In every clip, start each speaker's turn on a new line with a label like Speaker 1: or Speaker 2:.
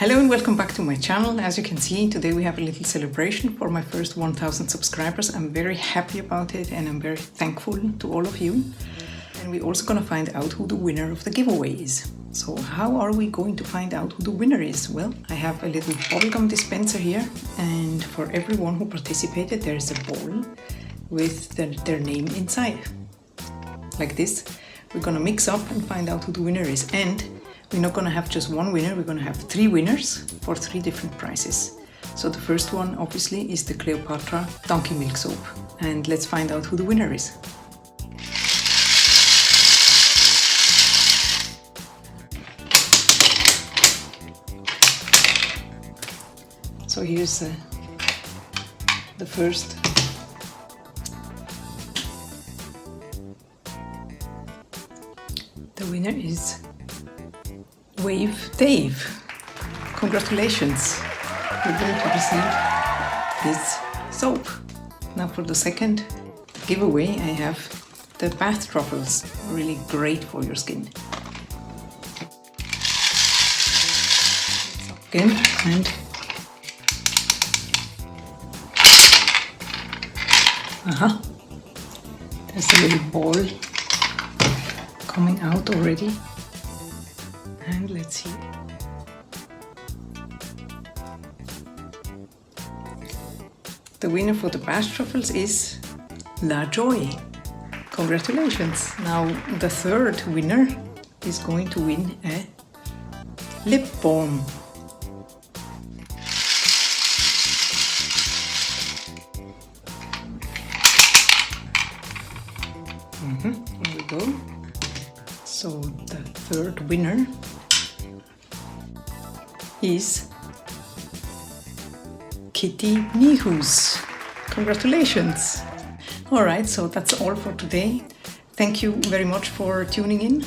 Speaker 1: Hello and welcome back to my channel. As you can see, today we have a little celebration for my first 1000 subscribers. I'm very happy about it and I'm very thankful to all of you. And we're also gonna find out who the winner of the giveaway is. So how are we going to find out who the winner is? Well, I have a little bubblegum dispenser here, and for everyone who participated there is a ball with their name inside. Like this. We're gonna mix up and find out who the winner is. And we're not gonna have just one winner, we're gonna have 3 winners for 3 different prizes. So the first one obviously is the Cleopatra Donkey Milk Soap. And let's find out who the winner is. So here's the first. The winner is Wave Dave. Congratulations! You're going to receive this soap. Now for the second giveaway I have the bath truffles. Really great for your skin. Again, and there's a little ball coming out already. And let's see. The winner for the bath truffles is La Joy. Congratulations! Now the third winner is going to win a lip balm. Here we go. So the third winner is Kitty Nihus. Congratulations! Alright, so that's all for today. Thank you very much for tuning in.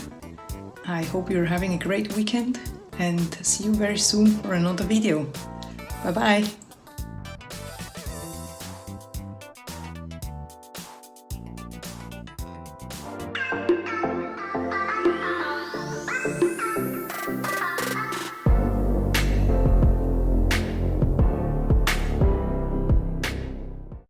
Speaker 1: I hope you're having a great weekend and see you very soon for another video. Bye bye!